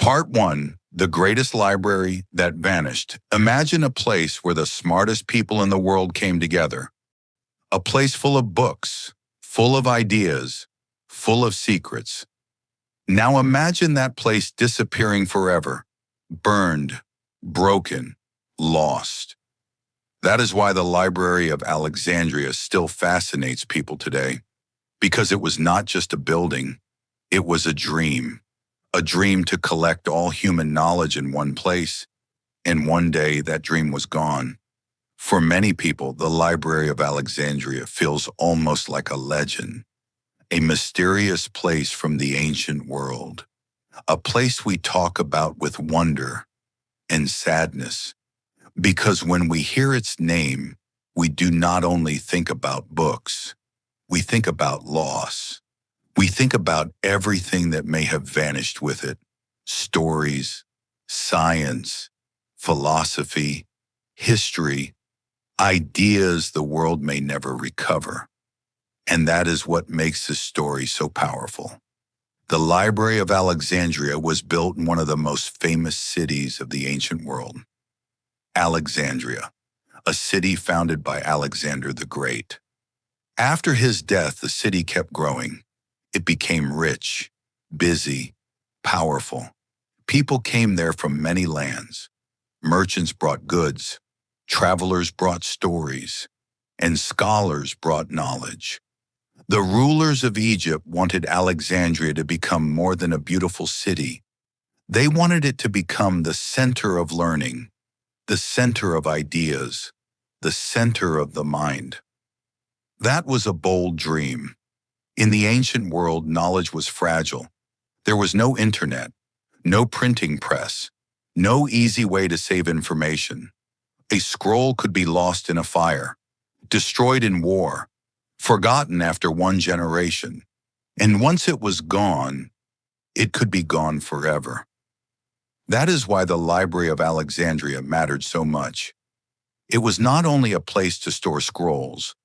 Part 1, The Greatest Library That Vanished. Imagine a place where the smartest people in the world came together. A place full of books, full of ideas, full of secrets. Now imagine that place disappearing forever, burned, broken, lost. That is why the Library of Alexandria still fascinates people today, because it was not just a building, it was a dream to collect all human knowledge in one place, and one day that dream was gone. For many people, the Library of Alexandria feels almost like a legend, a mysterious place from the ancient world, a place we talk about with wonder and sadness, because when we hear its name, we do not only think about books, we think about loss. We think about everything that may have vanished with it: stories, science, philosophy, history, ideas the world may never recover. And that is what makes this story so powerful. The Library of Alexandria was built in one of the most famous cities of the ancient world, Alexandria, a city founded by Alexander the Great. After his death, the city kept growing. It became rich, busy, powerful. People came there from many lands. Merchants brought goods, travelers brought stories, and scholars brought knowledge. The rulers of Egypt wanted Alexandria to become more than a beautiful city. They wanted it to become the center of learning, the center of ideas, the center of the mind. That was a bold dream. In the ancient world, knowledge was fragile. There was no internet, no printing press, no easy way to save information. A scroll could be lost in a fire, destroyed in war, forgotten after one generation. And once it was gone, it could be gone forever. That is why the Library of Alexandria mattered so much. It was not only a place to store scrolls,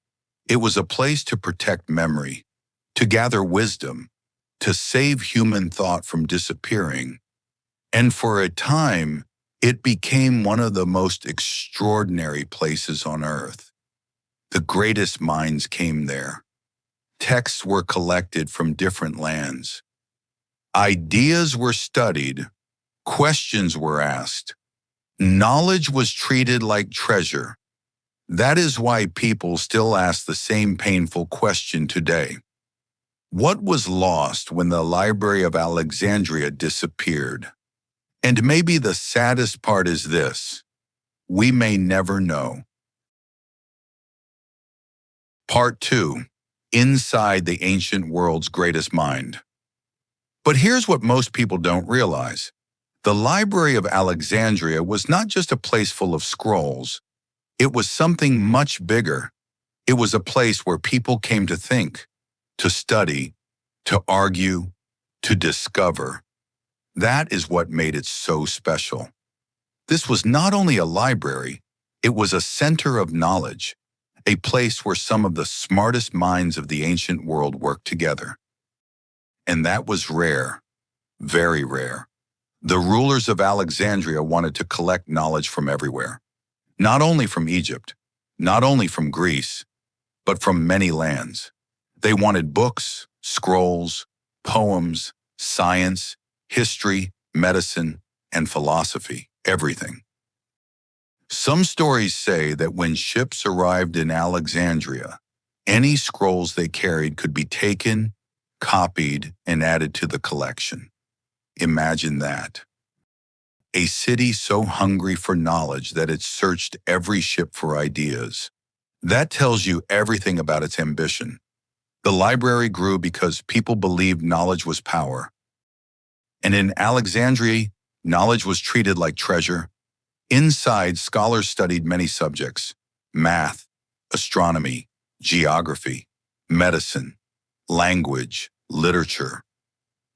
it was a place to protect memory, to gather wisdom, to save human thought from disappearing. And for a time, it became one of the most extraordinary places on earth. The greatest minds came there. Texts were collected from different lands. Ideas were studied. Questions were asked. Knowledge was treated like treasure. That is why people still ask the same painful question today. What was lost when the Library of Alexandria disappeared? And maybe the saddest part is this: we may never know. Part 2, Inside the Ancient World's Greatest Mind. But here's what most people don't realize. The Library of Alexandria was not just a place full of scrolls. It was something much bigger. It was a place where people came to think, to study, to argue, to discover. That is what made it so special. This was not only a library, it was a center of knowledge, a place where some of the smartest minds of the ancient world worked together. And that was rare, very rare. The rulers of Alexandria wanted to collect knowledge from everywhere, not only from Egypt, not only from Greece, but from many lands. They wanted books, scrolls, poems, science, history, medicine, and philosophy, everything. Some stories say that when ships arrived in Alexandria, any scrolls they carried could be taken, copied, and added to the collection. Imagine that. A city so hungry for knowledge that it searched every ship for ideas. That tells you everything about its ambition. The library grew because people believed knowledge was power. And in Alexandria, knowledge was treated like treasure. Inside, scholars studied many subjects: math, astronomy, geography, medicine, language, literature.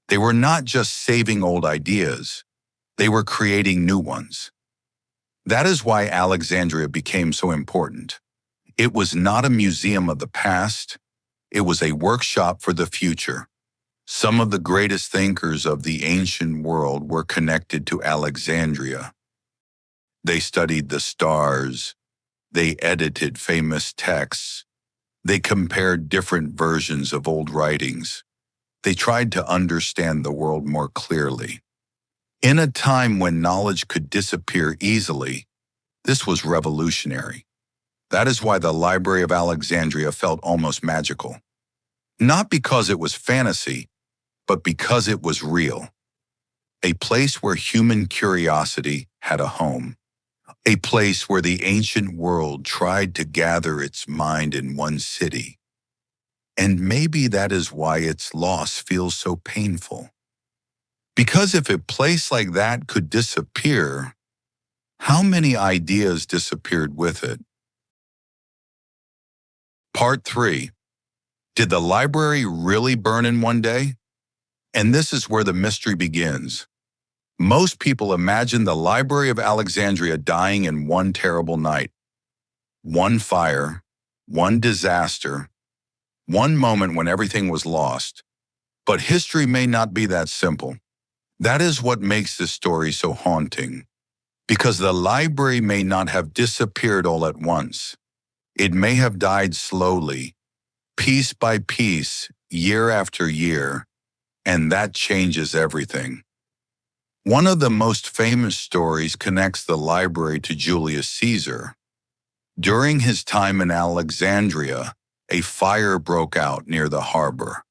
They were not just saving old ideas, they were creating new ones. That is why Alexandria became so important. It was not a museum of the past, it was a workshop for the future. Some of the greatest thinkers of the ancient world were connected to Alexandria. They studied the stars, they edited famous texts, they compared different versions of old writings. They tried to understand the world more clearly. In a time when knowledge could disappear easily, this was revolutionary. That is why the Library of Alexandria felt almost magical. Not because it was fantasy, but because it was real. A place where human curiosity had a home. A place where the ancient world tried to gather its mind in one city. And maybe that is why its loss feels so painful. Because if a place like that could disappear, how many ideas disappeared with it? Part 3. Did the library really burn in one day? And this is where the mystery begins. Most people imagine the Library of Alexandria dying in one terrible night. One fire, one disaster, one moment when everything was lost. But history may not be that simple. That is what makes this story so haunting. Because the library may not have disappeared all at once. It may have died slowly, piece by piece, year after year, and that changes everything. One of the most famous stories connects the library to Julius Caesar. During his time in Alexandria, a fire broke out near the harbor.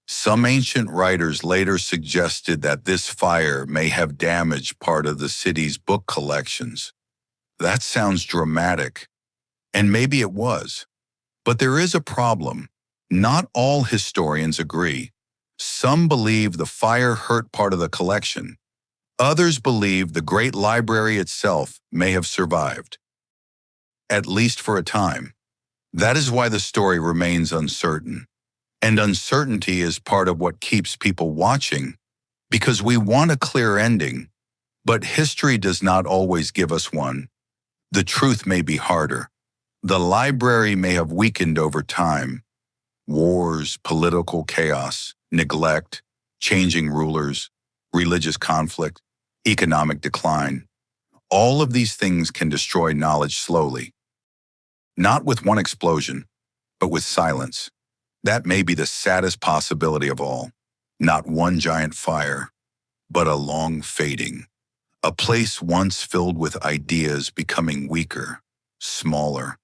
Some ancient writers later suggested that this fire may have damaged part of the city's book collections. That sounds dramatic, and maybe it was. But there is a problem. Not all historians agree. Some believe the fire hurt part of the collection. Others believe the great library itself may have survived, at least for a time. That is why the story remains uncertain. And uncertainty is part of what keeps people watching, because we want a clear ending, but history does not always give us one. The truth may be harder. The library may have weakened over time. Wars, political chaos, neglect, changing rulers, religious conflict, economic decline. All of these things can destroy knowledge slowly. Not with one explosion, but with silence. That may be the saddest possibility of all. Not one giant fire, but a long fading. A place once filled with ideas becoming weaker, smaller,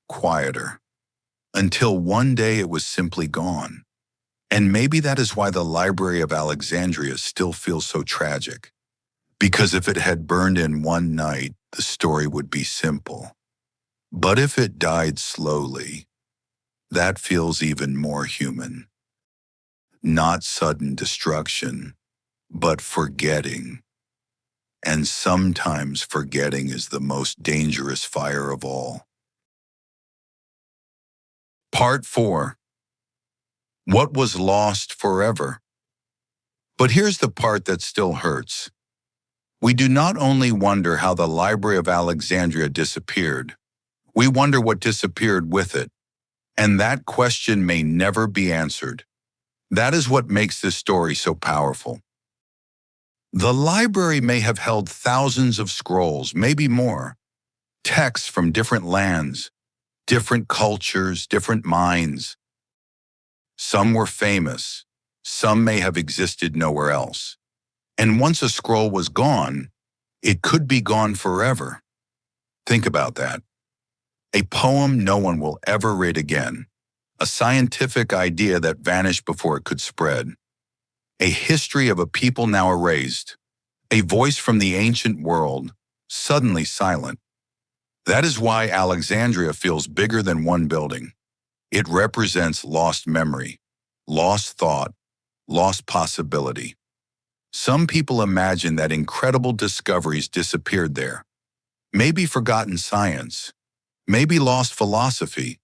quieter, until one day it was simply gone. And maybe that is why the Library of Alexandria still feels so tragic. Because if it had burned in one night, the story would be simple. But if it died slowly, that feels even more human. Not sudden destruction, but forgetting. And sometimes forgetting is the most dangerous fire of all. Part 4. What was lost forever? But here's the part that still hurts. We do not only wonder how the Library of Alexandria disappeared, we wonder what disappeared with it. And that question may never be answered. That is what makes this story so powerful. The library may have held thousands of scrolls, maybe more, texts from different lands, different cultures, different minds. Some were famous, some may have existed nowhere else. And once a scroll was gone, it could be gone forever. Think about that. A poem no one will ever read again. A scientific idea that vanished before it could spread. A history of a people now erased. A voice from the ancient world, suddenly silent. That is why Alexandria feels bigger than one building. It represents lost memory, lost thought, lost possibility. Some people imagine that incredible discoveries disappeared there. Maybe forgotten science, maybe lost philosophy,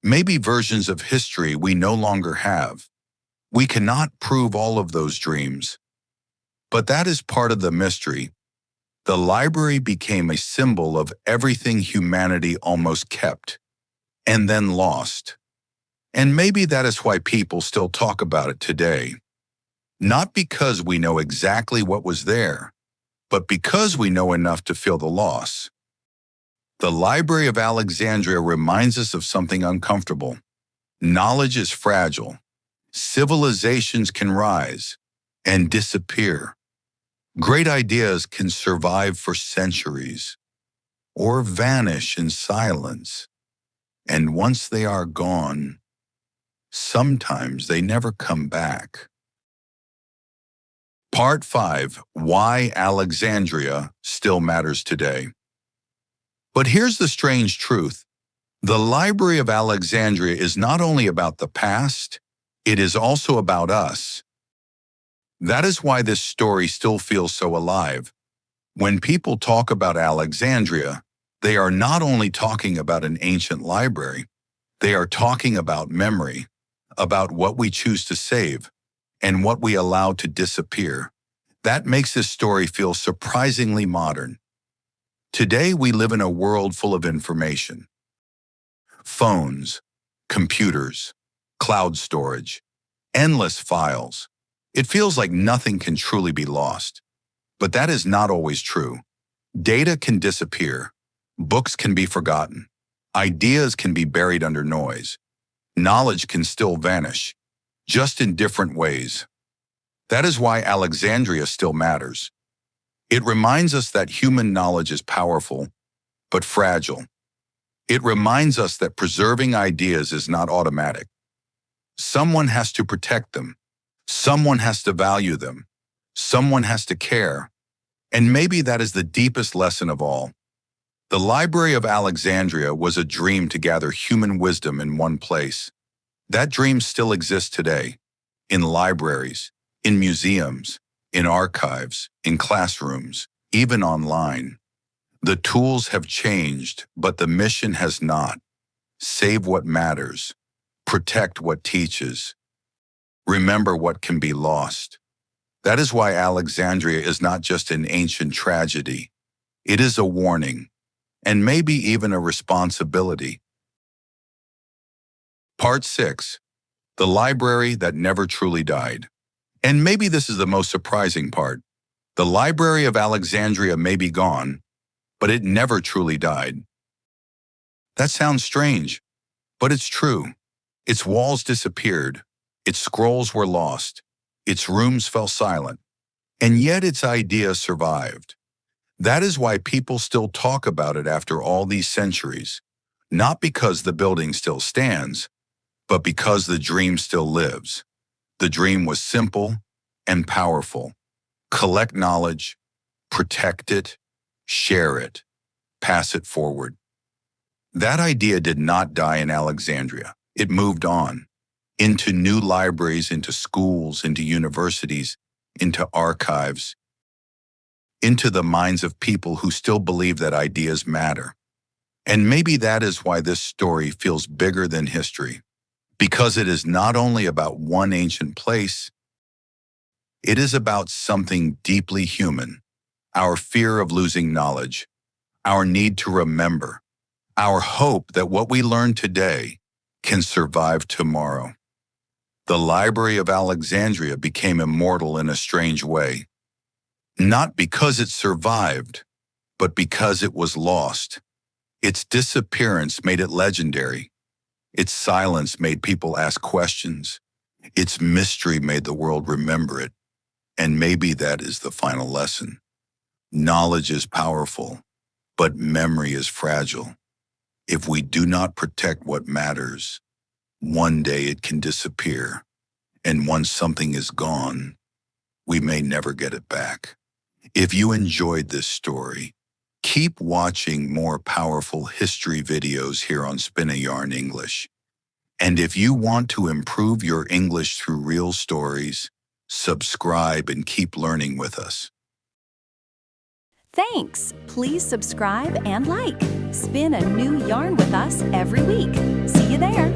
maybe versions of history we no longer have. We cannot prove all of those dreams. But that is part of the mystery. The library became a symbol of everything humanity almost kept, and then lost. And maybe that is why people still talk about it today. Not because we know exactly what was there, but because we know enough to feel the loss. The Library of Alexandria reminds us of something uncomfortable. Knowledge is fragile. Civilizations can rise and disappear. Great ideas can survive for centuries or vanish in silence. And once they are gone, sometimes they never come back. Part 5: Why Alexandria Still Matters Today. But here's the strange truth. The Library of Alexandria is not only about the past, it is also about us. That is why this story still feels so alive. When people talk about Alexandria, they are not only talking about an ancient library, they are talking about memory, about what we choose to save, and what we allow to disappear. That makes this story feel surprisingly modern. Today, we live in a world full of information. Phones, computers, cloud storage, endless files. It feels like nothing can truly be lost. But that is not always true. Data can disappear. Books can be forgotten. Ideas can be buried under noise. Knowledge can still vanish, just in different ways. That is why Alexandria still matters. It reminds us that human knowledge is powerful, but fragile. It reminds us that preserving ideas is not automatic. Someone has to protect them. Someone has to value them. Someone has to care. And maybe that is the deepest lesson of all. The Library of Alexandria was a dream to gather human wisdom in one place. That dream still exists today, in libraries, in museums, in archives, in classrooms, even online. The tools have changed, but the mission has not. Save what matters. Protect what teaches. Remember what can be lost. That is why Alexandria is not just an ancient tragedy. It is a warning, and maybe even a responsibility. Part 6: The Library That Never Truly Died. And maybe this is the most surprising part. The Library of Alexandria may be gone, but it never truly died. That sounds strange, but it's true. Its walls disappeared, its scrolls were lost, its rooms fell silent, and yet its ideas survived. That is why people still talk about it after all these centuries, not because the building still stands, but because the dream still lives. The dream was simple and powerful. Collect knowledge, protect it, share it, pass it forward. That idea did not die in Alexandria. It moved on, into new libraries, into schools, into universities, into archives, into the minds of people who still believe that ideas matter. And maybe that is why this story feels bigger than history, because it is not only about one ancient place, it is about something deeply human, our fear of losing knowledge, our need to remember, our hope that what we learn today can survive tomorrow. The Library of Alexandria became immortal in a strange way, not because it survived, but because it was lost. Its disappearance made it legendary. Its silence made people ask questions. Its mystery made the world remember it. And maybe that is the final lesson. Knowledge is powerful, but memory is fragile. If we do not protect what matters, one day it can disappear. And once something is gone, we may never get it back. If you enjoyed this story, keep watching more powerful history videos here on Spin a Yarn English. And if you want to improve your English through real stories, subscribe and keep learning with us. Thanks! Please subscribe and like. Spin a new yarn with us every week. See you there!